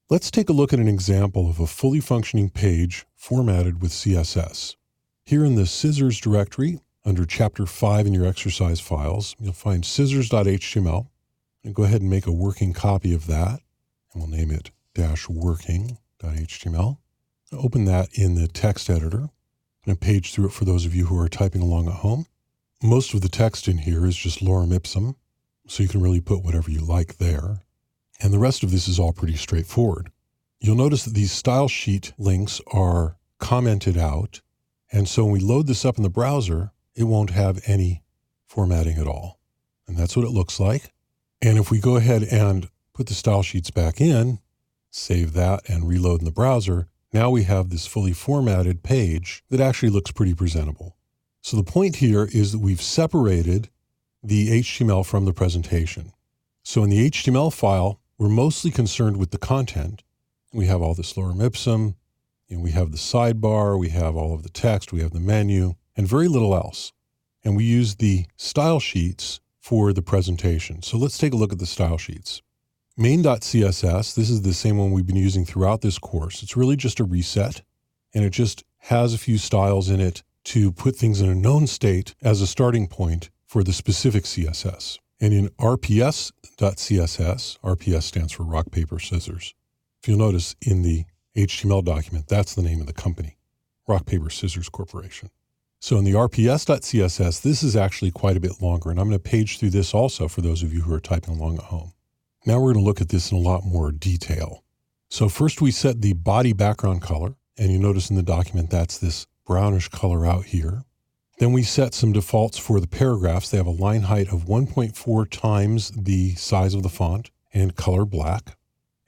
Let's take a look at an example of a fully functioning page formatted with CSS. Here in the scissors directory, under Chapter 5 in your exercise files, you'll find scissors.html. And go ahead and make a working copy of that. And we'll name it -working.html. Open that in the text editor and page through it for those of you who are typing along at home. Most of the text in here is just lorem ipsum, so you can really put whatever you like there. And the rest of this is all pretty straightforward. You'll notice that these style sheet links are commented out. And so when we load this up in the browser, it won't have any formatting at all. And that's what it looks like. And if we go ahead and put the style sheets back in, save that and reload in the browser, now we have this fully formatted page that actually looks pretty presentable. So the point here is that we've separated the HTML from the presentation. So in the HTML file, we're mostly concerned with the content. We have all this lorem ipsum, and we have the sidebar, we have all of the text, we have the menu, and very little else. And we use the style sheets for the presentation. So let's take a look at the style sheets. Main.css, this is the same one we've been using throughout this course. It's really just a reset, and it just has a few styles in it to put things in a known state as a starting point for the specific CSS. And in rps.css, RPS stands for rock, paper, scissors. If you'll notice in the HTML document, that's the name of the company, Rock, Paper, Scissors Corporation. So in the rps.css, this is actually quite a bit longer, and I'm going to page through this also for those of you who are typing along at home. Now we're going to look at this in a lot more detail. So first we set the body background color, and you notice in the document that's this brownish color out here. Then we set some defaults for the paragraphs. They have a line height of 1.4 times the size of the font and color black.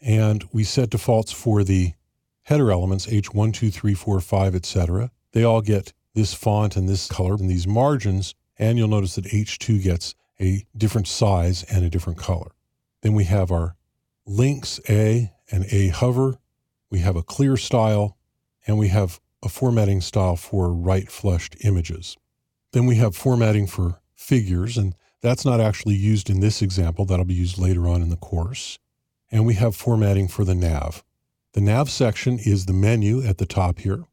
And we set defaults for the header elements, H1, 2, 3, 4, 5, etc. They all get this font and this color and these margins, and you'll notice that H2 gets a different size and a different color. Then we have our links A and A hover. We have a clear style, and we have a formatting style for right flushed images. Then we have formatting for figures, and that's not actually used in this example. That'll be used later on in the course. And we have formatting for the nav. The nav section is the menu at the top here.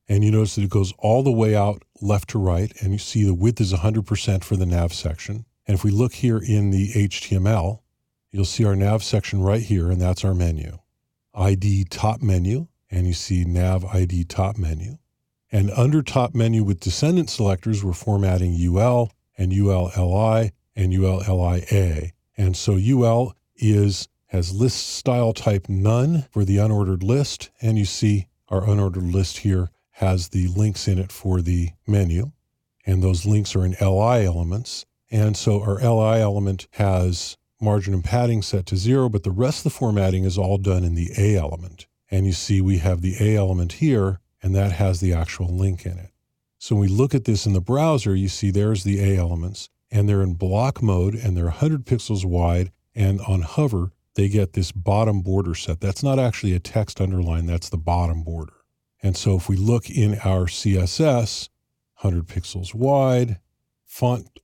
And you notice that it goes all the way out left to right, and you see the width is 100% for the nav section. And if we look here in the HTML, you'll see our nav section right here, and that's our menu. ID top menu, and you see nav ID top menu. And under top menu with descendant selectors, we're formatting UL and ULLI and ULLIA. And so UL has list style type none for the unordered list, and you see our unordered list here has the links in it for the menu, and those links are in LI elements. And so our LI element has margin and padding set to 0, but the rest of the formatting is all done in the A element. And you see we have the A element here, and that has the actual link in it. So when we look at this in the browser, you see there's the A elements, and they're in block mode, and they're 100 pixels wide, and on hover, they get this bottom border set. That's not actually a text underline, that's the bottom border. And so if we look in our CSS, 100 pixels wide, font,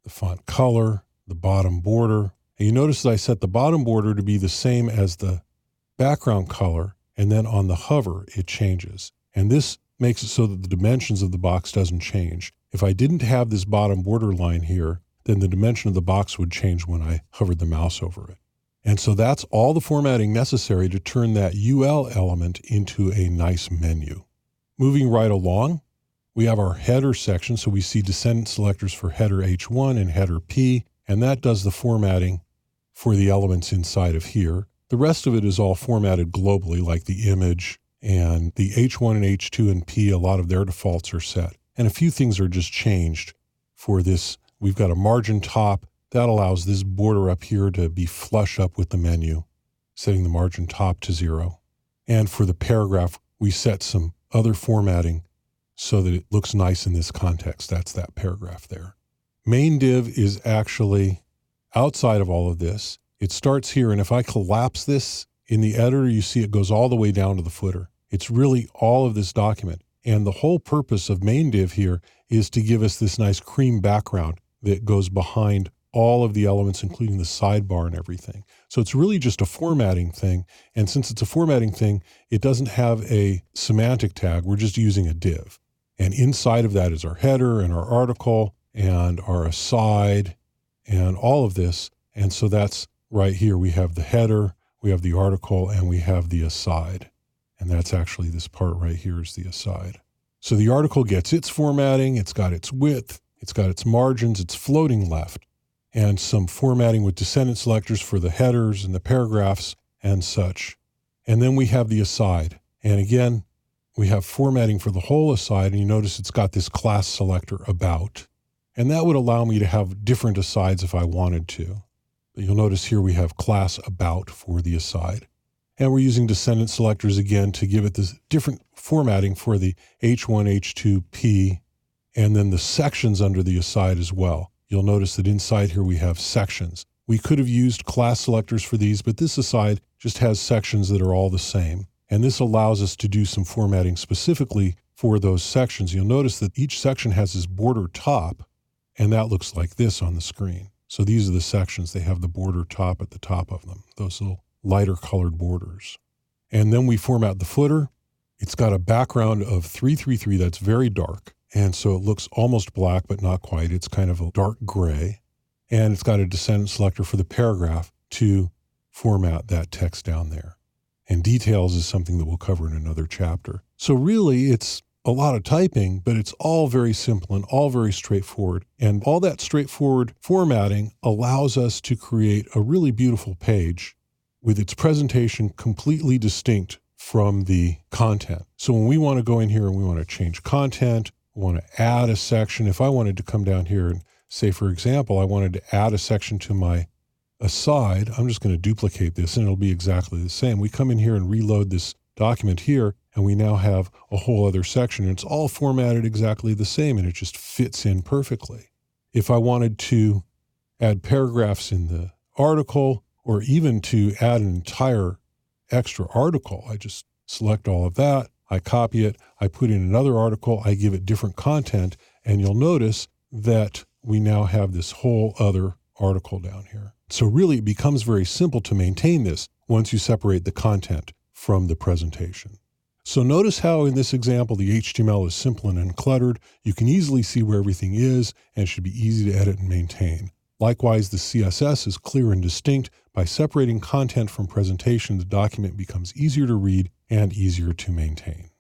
the font color, the bottom border, and you notice that I set the bottom border to be the same as the background color, and then on the hover, it changes. And this makes it so that the dimensions of the box doesn't change. If I didn't have this bottom border line here, then the dimension of the box would change when I hovered the mouse over it. And so that's all the formatting necessary to turn that UL element into a nice menu. Moving right along, we have our header section. So we see descendant selectors for header H1 and header P, and that does the formatting for the elements inside of here. The rest of it is all formatted globally, like the image, and the H1 and H2 and P, a lot of their defaults are set. And a few things are just changed for this. We've got a margin top. That allows this border up here to be flush up with the menu, setting the margin top to 0. And for the paragraph, we set some other formatting so that it looks nice in this context. That's that paragraph there. Main div is actually outside of all of this. It starts here, and if I collapse this in the editor, you see it goes all the way down to the footer. It's really all of this document. And the whole purpose of main div here is to give us this nice cream background that goes behind all of the elements, including the sidebar and everything. So it's really just a formatting thing. And since it's a formatting thing, it doesn't have a semantic tag. We're just using a div. And inside of that is our header and our article and our aside and all of this. And so that's right here. We have the header, we have the article, and we have the aside. And that's actually this part right here is the aside. So the article gets its formatting, it's got its width, it's got its margins, it's floating left, and some formatting with descendant selectors for the headers and the paragraphs and such. And then we have the aside. And again, we have formatting for the whole aside, and you notice it's got this class selector about. And that would allow me to have different asides if I wanted to. But you'll notice here we have class about for the aside. And we're using descendant selectors again to give it this different formatting for the H1, H2, P, and then the sections under the aside as well. You'll notice that inside here we have sections. We could have used class selectors for these, but this aside just has sections that are all the same. And this allows us to do some formatting specifically for those sections. You'll notice that each section has this border top, and that looks like this on the screen. So these are the sections. They have the border top at the top of them, those little lighter colored borders. And then we format the footer. It's got a background of 333 that's very dark. And so it looks almost black, but not quite. It's kind of a dark gray. And it's got a descendant selector for the paragraph to format that text down there. And details is something that we'll cover in another chapter. So really, it's a lot of typing, but it's all very simple and all very straightforward. And all that straightforward formatting allows us to create a really beautiful page with its presentation completely distinct from the content. So when we want to go in here and we want to change content, we want to add a section. If I wanted to come down here and say, for example, I wanted to add a section to my aside, I'm just going to duplicate this and it'll be exactly the same. We come in here and reload this document here, and we now have a whole other section. And it's all formatted exactly the same, and it just fits in perfectly. If I wanted to add paragraphs in the article, or even to add an entire extra article, I just select all of that, I copy it, I put in another article, I give it different content, and you'll notice that we now have this whole other article down here. So really it becomes very simple to maintain this once you separate the content from the presentation. So notice how in this example, the HTML is simple and uncluttered. You can easily see where everything is, and it should be easy to edit and maintain. Likewise, the CSS is clear and distinct. By separating content from presentation, the document becomes easier to read and easier to maintain.